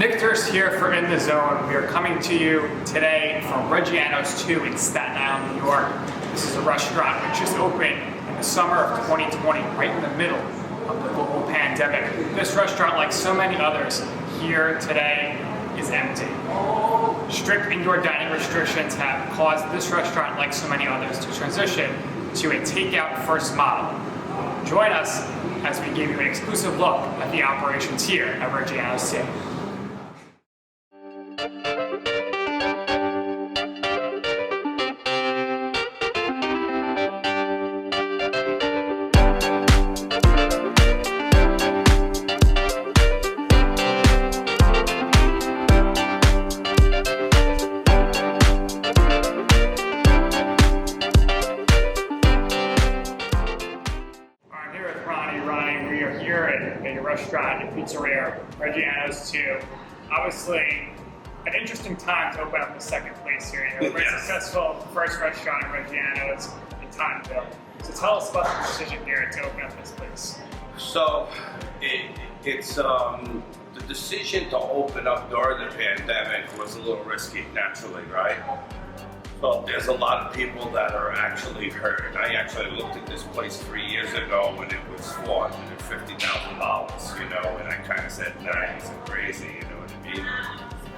Nick Durst here for In the Zone. We are coming to you today from Reggiano's 2 in Staten Island, New York. This is a restaurant which just opened in the summer of 2020, right in the middle of the global pandemic. This restaurant, like so many others here today, is empty. Strict indoor dining restrictions have caused this restaurant, like so many others, to transition to a takeout first model. Join us as we give you an exclusive look at the operations here at Reggiano's 2. We are here at a restaurant and pizzeria, Reggiano's 2. Obviously, an interesting time to open up the second place here. You know, a very successful first restaurant in Reggiano's in Tottenville. So tell us about the decision here to open up this place. So it's the decision to open up during the pandemic was a little risky, naturally, right? Well, there's a lot of people that are actually hurt. I actually looked at this place 3 years ago when it was $450,000, you know, and I kind of said, nah, it's crazy, you know what I mean?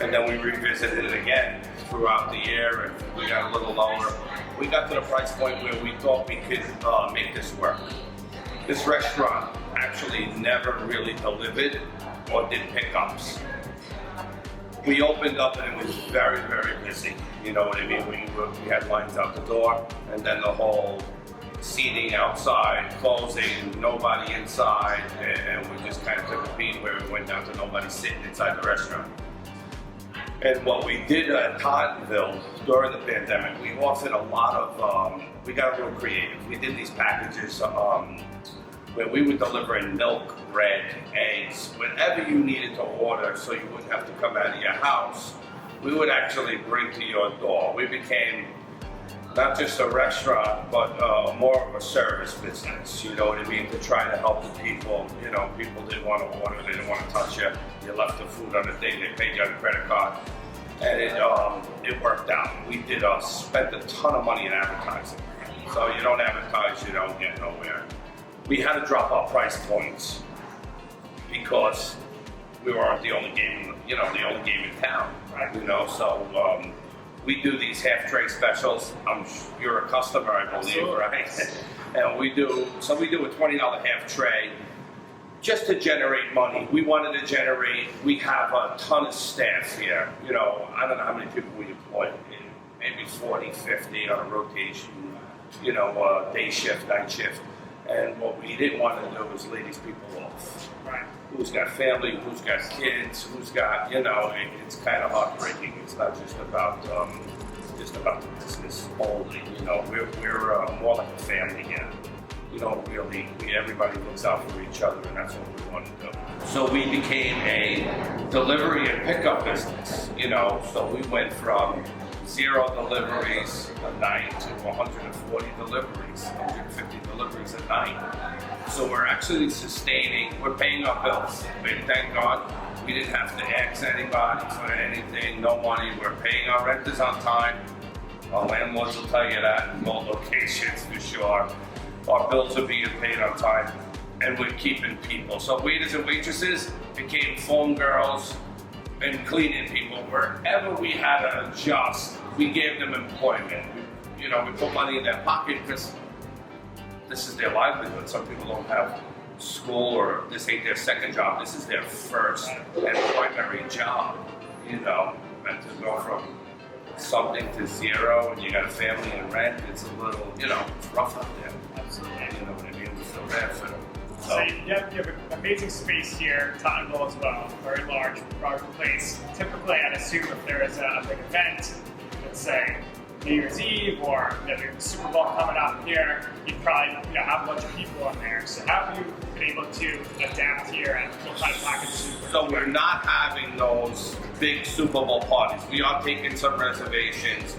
And then we revisited it again throughout the year, and we got a little lower. We got to the price point where we thought we could make this work. This restaurant actually never really delivered or did pickups. We opened up and it was very, very busy. You know what I mean? We had lines out the door, and then the whole seating outside, closing, nobody inside, and we just kind of took a beat where we went down to nobody sitting inside the restaurant. And what we did at Tottenville during the pandemic, we offered a lot of, we got a little creative. We did these packages where we would deliver in milk, bread, eggs, whatever you needed to order so you wouldn't have to come out of your house, we would actually bring to your door. We became not just a restaurant, but more of a service business, you know what I mean, to try to help the people. You know, people didn't want to order, they didn't want to touch you. You left the food on the thing, they paid you on a credit card, and it worked out. We did spent a ton of money in advertising. So you don't advertise, you don't get nowhere. We had to drop our price points because we weren't the only game, you know, the only game in town, right? You know, so we do these half tray specials. You're a customer, I believe, absolutely, right? And we do a $20 half tray just to generate money. We wanted to generate. We have a ton of staff here. You know, I don't know how many people we employ. Maybe 40, 50 on a rotation. You know, day shift, night shift. And what we didn't want to do was lay these people off. Right. Who's got family, who's got kids, who's got, you know, it's kind of heartbreaking. It's not just about the business only. You know, we're more like a family here. You know, really, everybody looks out for each other, and that's what we want to do. So we became a delivery and pickup business. You know, so we went from 0 deliveries a night to 140 deliveries, 150 deliveries a night. So we're actually we're paying our bills. Thank God we didn't have to ask anybody for anything, no money. We're paying our renters on time. Our landlords will tell you that in both locations for sure. Our bills are being paid on time, and we're keeping people. So waiters and waitresses became phone girls and cleaning people. Wherever we had to adjust, we gave them employment. We put money in their pocket because this is their livelihood. Some people don't have school, or this ain't their second job. This is their first and primary job, you know. And to go from something to 0 and you got a family and rent, it's a little, you know, it's rough out there. Absolutely. You know what I mean? We feel bad for them. So you have an amazing space here, Tottenville as well, very large place. Typically, I'd assume if there is a big event, let's say New Year's Eve or the Super Bowl coming up here, you'd probably have a bunch of people in there. So how have you been able to adapt here and what kind of packages? So we're not having those big Super Bowl parties. We are taking some reservations.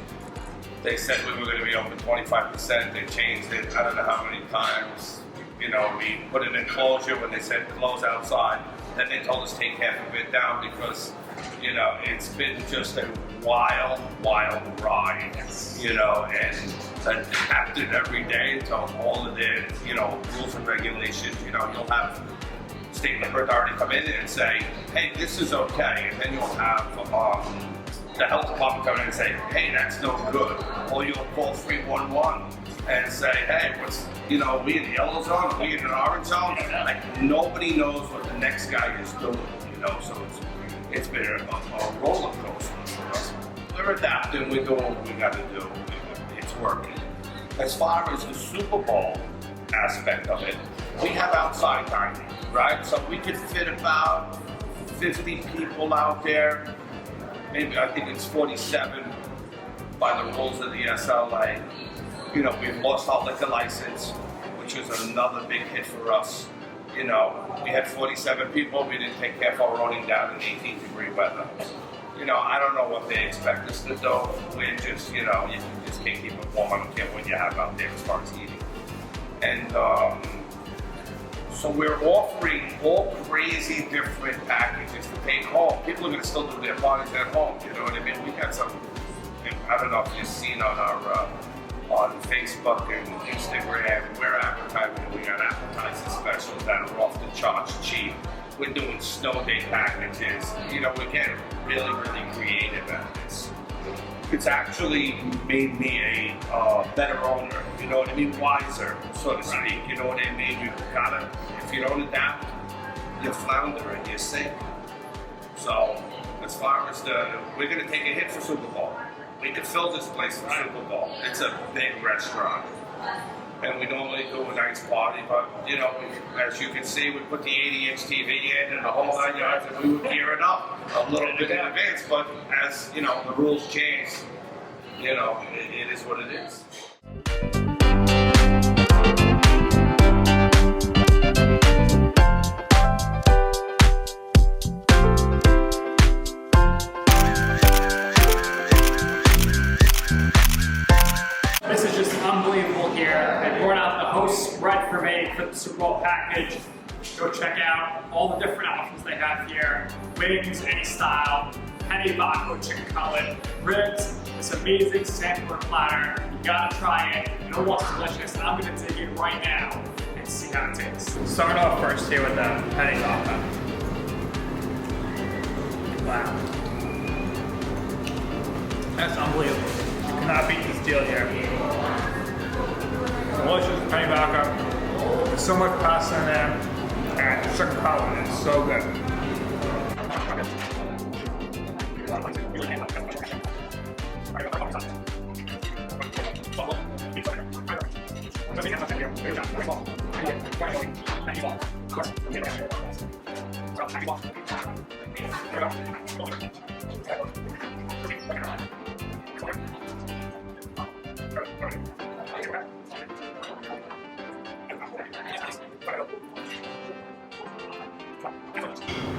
They said we were going to be open 25%. They changed it I don't know how many times. You know, we put an enclosure when they said close outside. Then they told us take half of it down because, you know, it's been just a wild, wild ride. You know, and adapted every day to all of the, you know, rules and regulations. You know, you'll have state labor authority come in and say, hey, this is okay, and then you'll have the health department come in and say, hey, that's no good. Or you'll call 311 and say, hey, what's, you know, we in the yellow zone, we in an orange zone. Like, nobody knows what the next guy is doing, you know, so it's been a roller coaster for us. We're adapting, we're doing what we gotta do. It's working. As far as the Super Bowl aspect of it, we have outside dining, right? So we could fit about 50 people out there. Maybe, I think it's 47 by the rules of the SLA. You know, we've lost our liquor license, which is another big hit for us. You know, we had 47 people, we didn't take care of our running down in 18-degree weather. You know, I don't know what they expect us to do. We're just, you know, you just can't keep it warm. I don't care what you have out there as far as eating. And so we're offering all crazy different packages to take home. People are going to still do their parties at home, you know what I mean? We got some, I don't know if you've seen on our, on Facebook and Instagram, we're advertising. We got appetizer specials that are off the charts cheap. We're doing snow day packages. You know, we're getting really, really creative at this. It's actually made me a better owner, you know what I mean? Wiser, so to speak, you know what I mean? You gotta, if you don't adapt, you flounder and you sink. So, as far as we're gonna take a hit for Super Bowl. We could fill this place for Super Bowl. It's a big restaurant. And we normally do a nice party, but, you know, as you can see, we put the 80-inch TV in and the whole 9 yards, and we were gearing up a little bit in advance, but as, you know, the rules change, you know, it is what it is. This is just unbelievable here. They brought out the host spread for me for the Super Bowl package. Go check out all the different options they have here. Wings, any style, penny vodka, chicken cutlet, ribs, this amazing sampler platter. You gotta try it. It all looks delicious, and I'm gonna dig in right now and see how it tastes. Start off first here with the penny vodka. Wow. That's unbelievable. You cannot beat this deal here. Delicious penny vodka. There's so much pasta in there. And the chicken cutlet is so good.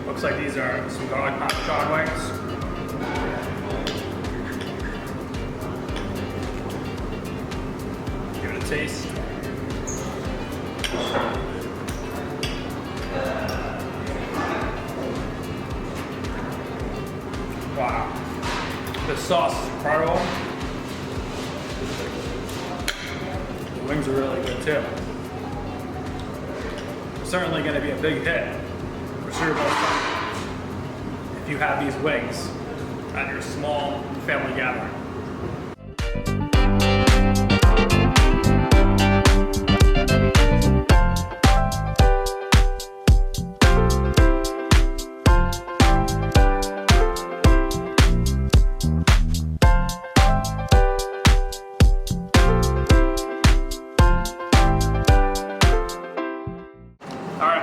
Looks like these are some garlic parmesan wings. Give it a taste. Wow. The sauce is incredible. The wings are really good too. Certainly going to be a big hit for Super Bowl Sunday if you have these wings at your small family gathering.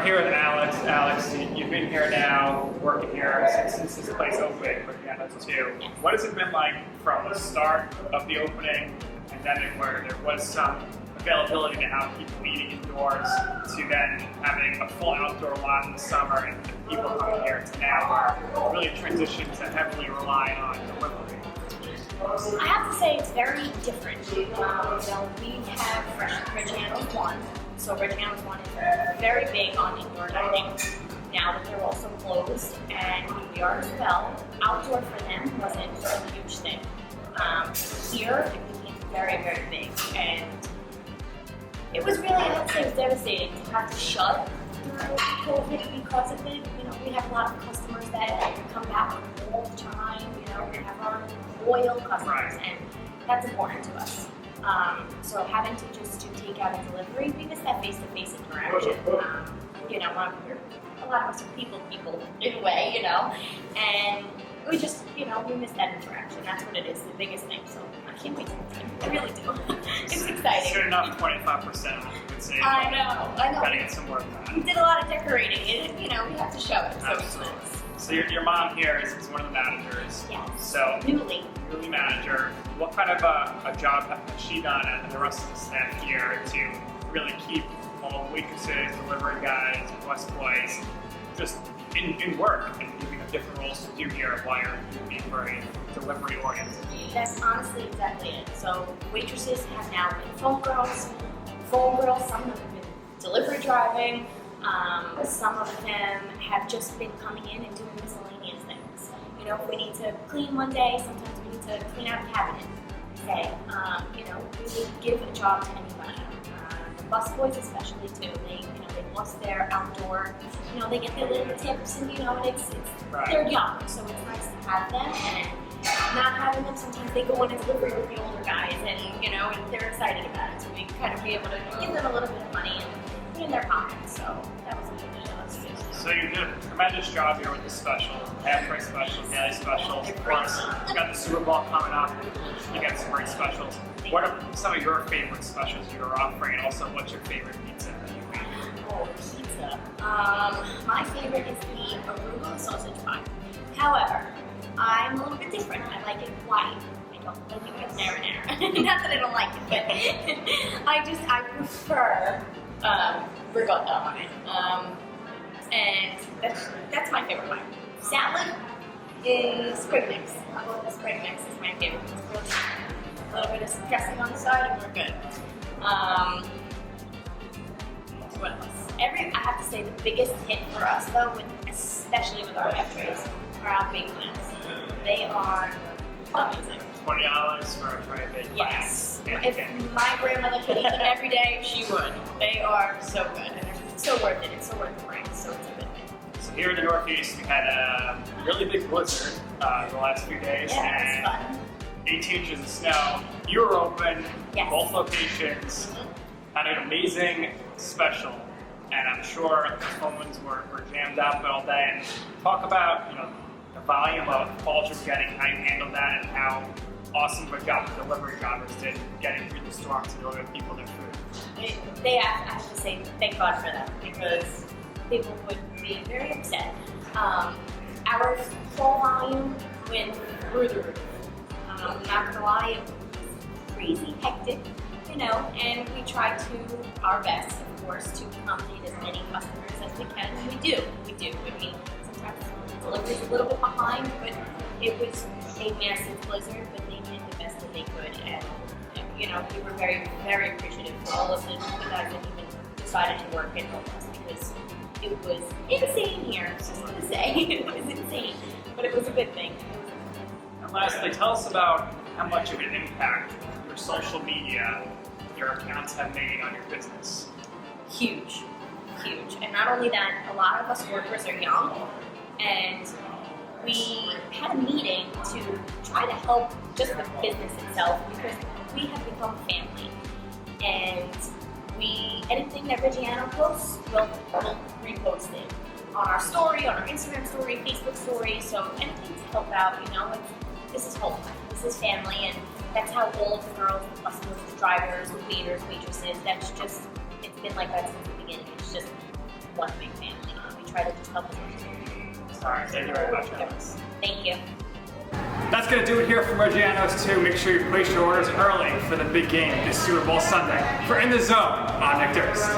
Here with Alex. Alex, you've been here now, working here since this place opened, Reggiano 2. What has it been like from the start of the opening, and then where there was some availability to have people eating indoors, to then having a full outdoor lot in the summer and people coming here to now where really transitioned to heavily relying on delivery? I have to say it's very different. We have Reggiano 1. So Reggiano 1 is very big on indoor dining. now that they're also closed and we are as well, outdoor for them wasn't a huge thing. Here, it became very, very big, and it was really, I would say, it was devastating to have to shut during COVID because of it. You know, we have a lot of customers that come back all the time. You know, we have our loyal customers, and that's important to us. So having to just do takeout and delivery, we miss that face-to-face interaction. You know, a lot of us are people in a way, you know, and we just, you know, we miss that interaction. That's what it is, the biggest thing. So I can't wait to continue. I really do. It's exciting. Soon enough, 25%. I know. Gotta get some work done. We did a lot of decorating, and you know, we have to show it. So Absolutely. So your mom here is one of the managers. Yes. So Newly manager. What kind of a job has she done and the rest of the staff here to really keep all waitresses, delivery guys, busboys just in work and giving them different roles to do here while you're being very delivery oriented? That's honestly exactly it. So waitresses have now been phone girls, some of them have been delivery driving, some of them have just been coming in and doing miscellaneous things. You know, if we need to clean one day, sometimes we need to clean out a cabinet. Say, you know, we would give a job to anybody. The busboys especially too. They lost their outdoor. You know, they get their little tips, and you know, and it's Right. they're young, so it's nice to have them. And not having them, sometimes they go on a delivery with the older guys, and you know, and they're excited about it. So we kind of be able to give them a little bit of money and put it in their pockets. So that was a good thing to us too. So you did a tremendous job here with the special, half-price specials, daily specials. Of course, you got the Super Bowl coming up. You got some great specials. What are some of your favorite specials you're offering, and also what's your favorite pizza that you make? Oh, pizza. My favorite is the arugula sausage pie. However, I'm a little bit different. I like it white. I don't like it with marinara. Not that I don't like it, but I prefer ricotta on it. And that's my favorite pie. Salad is spring mix. Spring mix is my favorite. It's really a little bit of dressing on the side, and we're good. What else? I have to say the biggest hit for us though, especially with our entrees, are our baked plants. They are amazing. $20 for a tray of baked Yes. plants. If my grandmother could eat them every day, she would. They are so good, and they're so worth it. It's so worth the price, so it's a good thing. So here in the Northeast, we had a really big blizzard the last few days, Yeah, and it's fun. 18 inches of snow. You were open, Yes. both locations, had an amazing special, and I'm sure the phones were jammed up all day. And talk about, you know, the volume of calls you're getting, how you handled that, and how awesome of a job the delivery drivers did getting through the storm to deliver people their food. I have to say thank God for them, because people would be very upset. Our call volume went through the roof. Not gonna lie, it was crazy hectic, you know, and we try to our best, of course, to accommodate as many customers as we can. And we do. I mean, sometimes delivery's a little bit behind, but it was a massive blizzard, but they did the best that they could, and you know, we were very, very appreciative for all of the guys that even decided to work and help us, because it was insane here. I was just gonna say, it was insane, but it was a good thing. And lastly, tell us about how much of an impact your social media, your accounts have made on your business. Huge. And not only that, a lot of us workers are young, and we had a meeting to try to help just the business itself, because we have become a family. And anything that Reggiano posts, we'll repost it on our story, on our Instagram story, Facebook story. So anything to help out, you know, this is home, this is family, and that's how all of the girls, the customers, the drivers, the waiters, waitresses, it's been like that since the beginning. It's just one big family. We try to just help them. All right, thank you very much, Alex. Thank you. That's going to do it here from Reggiano's 2. Make sure you place your orders early for the big game this Super Bowl Sunday. For In the Zone, I'm Nick Durst.